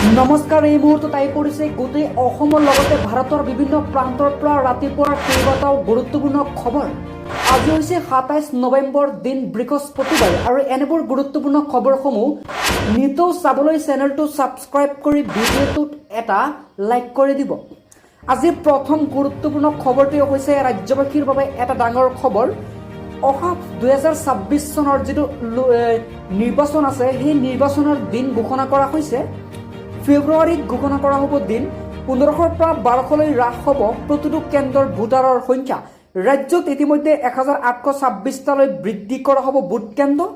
নমস্কাৰ। এই মুহূৰ্তত আহি পৰিছে গোটেই অসমৰ লগতে ভাৰতৰ বিভিন্ন প্ৰান্তৰ পৰা ৰাতিপুৱাৰ কেইবাটাও গুৰুত্বপূৰ্ণ খবৰ। আজি হৈছে ২৭ নৱেম্বৰ, দিন বৃহস্পতিবাৰ, আৰু এনেবোৰ গুৰুত্বপূৰ্ণ খবৰসমূহ নিতৌ চাবলৈ চেনেলটো ছাবস্ক্ৰাইব কৰি ভিডিঅ'টোত এটা লাইক কৰি দিব। আজিৰ প্ৰথম গুৰুত্বপূৰ্ণ খবৰটো হৈছে ৰাজ্যবাসীৰ বাবে এটা ডাঙৰ খবৰ। অহা ২০২৬ চনৰ যিটো নিৰ্বাচন আছে, সেই নিৰ্বাচনৰ দিন ঘোষণা কৰা হৈছে। ফেব্ৰুৱাৰীত ঘোষণা কৰা হ'ব দিন। ১৫০০ৰ পৰা ১২০০লৈ হ্ৰাস হ'ব প্ৰতিটো কেন্দ্ৰৰ ভোটাৰৰ সংখ্যা। ৰাজ্যত ইতিমধ্যে ১৮২৬টালৈ বৃদ্ধি কৰা হ'ব ভোট কেন্দ্ৰ।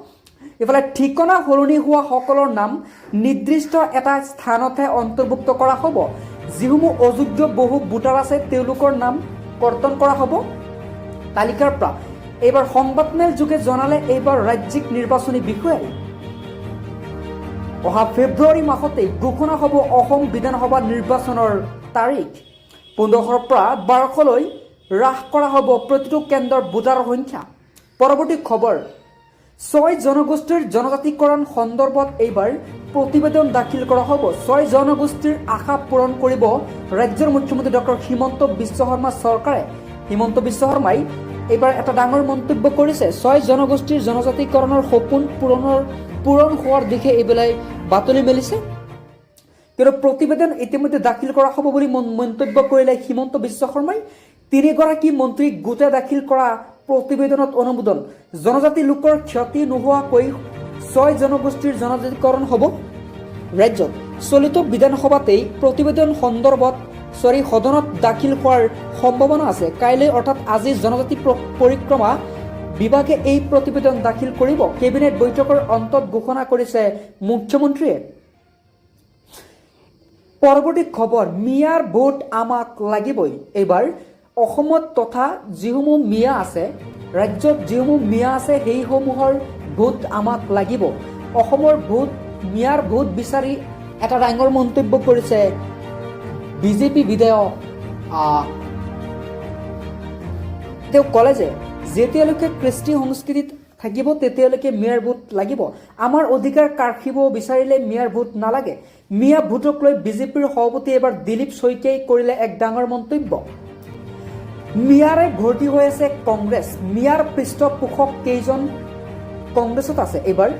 ইফালে ঠিকনা সলনি হোৱা সকলৰ নাম নিৰ্দিষ্ট এটা স্থানতহে অন্তৰ্ভুক্ত কৰা হ'ব। যিসমূহ অযোগ্য বহু ভোটাৰ আছে তেওঁলোকৰ নাম কৰ্তন কৰা হ'ব তালিকাৰ পৰা। এইবাৰ সংবাদমেল যোগে জনালে এইবাৰ ৰাজ্যিক নিৰ্বাচনী বিষয়াই। অহা ফেব্ৰুৱাৰী মাহতেই ঘোষণা হ'ব অসম বিধানসভা নিৰ্বাচনৰ তাৰিখ। ১৫০০ৰ পৰা ১২০০লৈ হ্ৰাস কৰা হ'ব প্ৰতিটো কেন্দ্ৰৰ ভোটাৰৰ সংখ্যা। পৰৱৰ্তী খবৰ, ৬ জনগোষ্ঠীৰ জনজাতিকৰণ সন্দৰ্ভত এইবাৰ প্ৰতিবেদন দাখিল কৰা হ'ব। ৬ জনগোষ্ঠীৰ আশা পূৰণ কৰিব ৰাজ্যৰ মুখ্যমন্ত্ৰী ডক্টৰ হিমন্ত বিশ্ব শৰ্মা চৰকাৰে। হিমন্ত বিশ্ব শৰ্মাই এইবাৰ এটা ডাঙৰ মন্তব্য কৰিছে। ৬ জনগোষ্ঠীৰ জনজাতিকৰণৰ সপোন পূৰণ হোৱাৰ দিশে এইবেলাই বাতৰি মেলিছে। কিন্তু প্ৰতিবেদন ইতিমধ্যে দাখিল কৰা হ'ব বুলি মন্তব্য কৰিলে হিমন্ত বিশ্ব শৰ্মাই। ৩গৰাকী মন্ত্ৰীক গোটে দাখিল কৰা প্ৰতিবেদনত অনুমোদন। জনজাতি লোকৰ ক্ষতি নোহোৱাকৈ ৬ জনগোষ্ঠীৰ জনজাতিকৰণ হ'ব ৰাজ্যত। চলিত বিধানসভাতেই প্ৰতিবেদন সদনত দাখিল হোৱাৰ সম্ভাৱনা আছে। কাইলৈ অৰ্থাৎ আজি জনজাতি পৰিক্ৰমা বিভাগে এই প্ৰতিবেদন দাখিল কৰিব। কেবিনেট বৈঠকৰ অন্তত ঘোষণা কৰিছে মুখ্যমন্ত্ৰীয়ে। পৰৱৰ্তী খবৰ, মিয়াৰ ভোট আমাক লাগিবই। এইবাৰ অসমত তথা যিসমূহ মিয়া আছে, ৰাজ্যত যিসমূহ মিয়া আছে, সেইসমূহৰ ভোট আমাক লাগিব। অসমৰ মিয়াৰ ভোট বিচাৰি এটা ডাঙৰ মন্তব্য কৰিছে বিজেপি বিধায়ক। তেওঁ ক'লে যে যেতিয়ালৈকে কৃষ্টি সংস্কৃতিত থাকিব তেতিয়ালৈকে মিয়াৰ ভোট লাগিব। আমাৰ অধিকাৰ কাঢ়িব বিচাৰিলে মিয়াৰ ভোট নালাগে। মিয়া ভোটক লৈ বিজেপিৰ সভাপতি এবাৰ দিলীপ শইকীয়াই কৰিলে এক ডাঙৰ মন্তব্য। মিয়াৰে ভৰ্তি হৈ আছে কংগ্ৰেছ। মিয়াৰ পৃষ্ঠপোষক কেইজন কংগ্ৰেছত আছে। এইবাৰ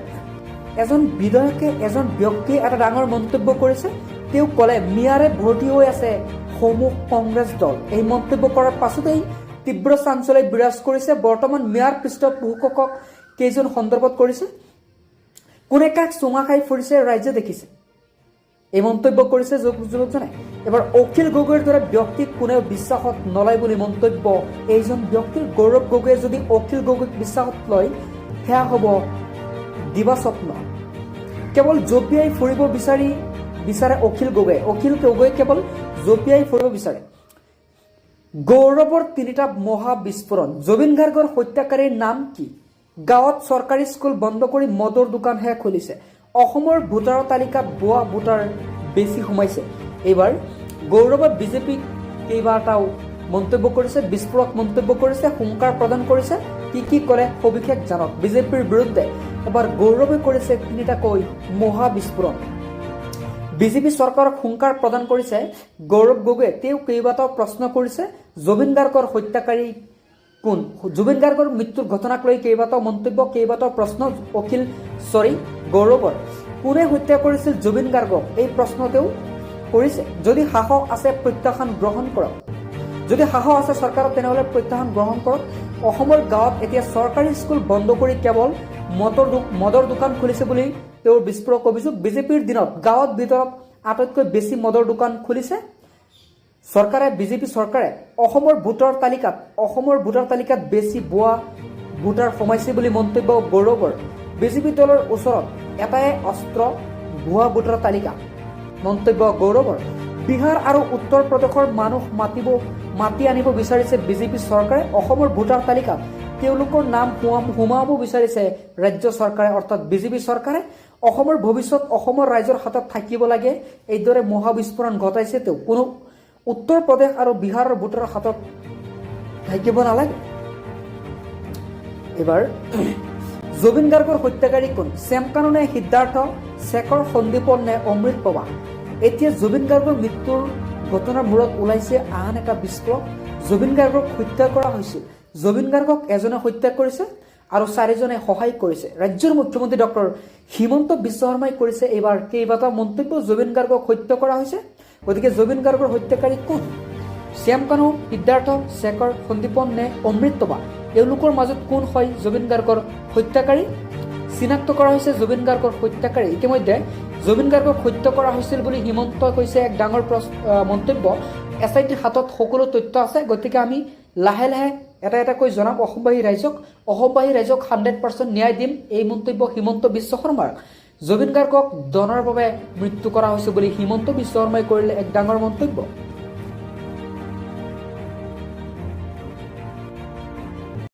এজন বিধায়কে, এজন ব্যক্তিয়ে এটা ডাঙৰ মন্তব্য কৰিছে। তেওঁ ক'লে মিয়াৰে ভৰ্তি হৈ আছে সমূহ কংগ্ৰেছ দল। এই মন্তব্য কৰাৰ পাছতেই তীব্ৰ চাঞ্চল্য বিৰাজ কৰিছে। বৰ্তমান মিয়াৰ পৃষ্ঠপোষকক কেইজন সন্দৰ্ভত কৰিছে, কোনে কাক চুঙা খাই ফুৰিছে ৰাইজে দেখিছে। এই মন্তব্য কৰিছে যুৱকজনে। এবাৰ অখিল গগৈৰ দৰে ব্যক্তিক কোনেও বিশ্বাসত নলয় বুলি মন্তব্য এইজন ব্যক্তিৰ। গৌৰৱ গগৈয়ে যদি অখিল গগৈক বিশ্বাসত লয়, সেয়া হ'ব দিবাস্বপ্ন। কেৱল জঁপিয়াই ফুৰিব বিচাৰে অখিল গগৈয়ে। অখিল গগৈয়ে কেৱল জঁপিয়াই ফুৰিব বিচাৰে। গৌৰৱৰ ৩টা মহা বিস্ফোৰণ। জুবিন গাৰ্গৰ হত্যাকাৰীৰ নাম কি? গাঁৱত চৰকাৰী স্কুল বন্ধ কৰি মদৰ দোকানহে খুলিছে। অসমৰ ভোটাৰৰ তালিকাত ভুৱা ভোটাৰ বেছি সোমাইছে। এইবাৰ গৌৰৱত বিজেপিক কেইবাটাও মন্তব্য কৰিছে, বিস্ফোৰক মন্তব্য কৰিছে, হুংকাৰ প্ৰদান কৰিছে। কি কৰে সবিশেষ জানক। বিজেপিৰ বিৰুদ্ধে এবাৰ গৌৰৱে কৰিছে ৩টাকৈ মহা বিস্ফোৰণ। বিজেপি চৰকাৰক হুংকাৰ প্ৰদান কৰিছে গৌৰৱ গগৈয়ে। তেওঁ কেইবাটাও প্ৰশ্ন কৰিছে। জুবিন গাৰ্গৰ হত্যাকাৰী কোন? জুবিন গাৰ্গৰ মৃত্যুৰ ঘটনাক লৈ কেইবাটাও মন্তব্য, কেইবাটাও প্ৰশ্ন গৌৰৱৰ। কোনে হত্যা কৰিছিল জুবিন গাৰ্গক? এই প্ৰশ্ন তেওঁ কৰিছে। যদি সাহস আছে প্ৰত্যাখ্যান গ্ৰহণ কৰক। যদি সাহস আছে চৰকাৰক, তেনেহ'লে প্ৰত্যাখ্যান গ্ৰহণ কৰক। অসমৰ গাঁৱত এতিয়া চৰকাৰী স্কুল বন্ধ কৰি কেৱল মদৰ দোকান খুলিছে বুলি তেওঁৰ বিস্ফোৰক অভিযোগ। বিজেপিৰ দিনত গাঁৱত ভিতৰত আটাইতকৈ বেছি মদৰ দোকান খুলিছে বিজেপি চৰকাৰে। অসমৰ ভোটাৰ তালিকাত বেছি ভুৱা ভোটাৰ সোমাইছে বুলি মন্তব্য গৌৰৱৰ। বিজেপি দলৰ ওচৰত এটাই অস্ত্ৰ, ভুৱা ভোটাৰ তালিকা। মন্তব্য গৌৰৱৰ। বিহাৰ আৰু উত্তৰ প্ৰদেশৰ মানুহ মাতি আনিব বিচাৰিছে বিজেপি চৰকাৰে। অসমৰ ভোটাৰ তালিকাত তেওঁলোকৰ নাম সোমাব বিচাৰিছে ৰাজ্য চৰকাৰে, অৰ্থাৎ বিজেপি চৰকাৰে। অসমৰ ভৱিষ্যত অসমৰ ৰাইজৰ হাতত থাকিব লাগে, এইদৰে মহাবিস্ফোৰণ ঘটাইছে তেওঁ। কোনো উত্তৰ প্ৰদেশ আৰু বিহাৰৰ ভোটাৰৰ হাতত থাকিব নালাগে। এবাৰ জুবিন গাৰ্গৰ হত্যাকাৰী কোন? শ্যাম কাননে, সিদ্ধাৰ্থ, শেখৰ সন্দীপন নে অমৃত প্ৰভা? এতিয়া জুবিন গাৰ্গৰ মৃত্যুৰ ঘটনাৰ মূৰত ওলাইছে আন এটা বিস্ফোৰক। জুবিন গাৰ্গক হত্যা কৰা হৈছিল। জুবিন গাৰ্গক এজনে হত্যা কৰিছে আৰু 4জনে সহায় কৰিছে। ৰাজ্যৰ মুখ্যমন্ত্ৰী ডক্টৰ হিমন্ত বিশ্ব শৰ্মাই কৰিছে এইবাৰ কেইবাটাও মন্তব্য। জুবিন গাৰ্গক হত্যা কৰা হৈছে, গতিকে জুবিন গাৰ্গৰ হত্যাকাৰী কোন? শ্যাম কানু, সিদ্ধাৰ্থ, শেখৰ, সন্দীপন নে অমৃতবা? এওঁলোকৰ মাজত কোন হয় জুবিন গাৰ্গৰ হত্যাকাৰী? চিনাক্ত কৰা হৈছে জুবিন গাৰ্গৰ হত্যাকাৰী। ইতিমধ্যে জুবিন গাৰ্গক হত্যা কৰা হৈছিল বুলি হিমন্তই কৈছে এক ডাঙৰ মন্তব্য। SITৰ হাতত সকলো তথ্য আছে, গতিকে আমি লাহে লাহে এটা এটাকৈ জনাম অসমবাসী ৰাইজক। অসমবাসী ৰাইজক 100% ন্যায় দিম, এই মন্তব্য হিমন্ত বিশ্ব শৰ্মাৰ। জুবিন গাৰ্গক দনৰ বাবে মৃত্যু কৰা হৈছে বুলি হিমন্ত বিশ্ব শৰ্মাই কৰিলে এক ডাঙৰ মন্তব্য।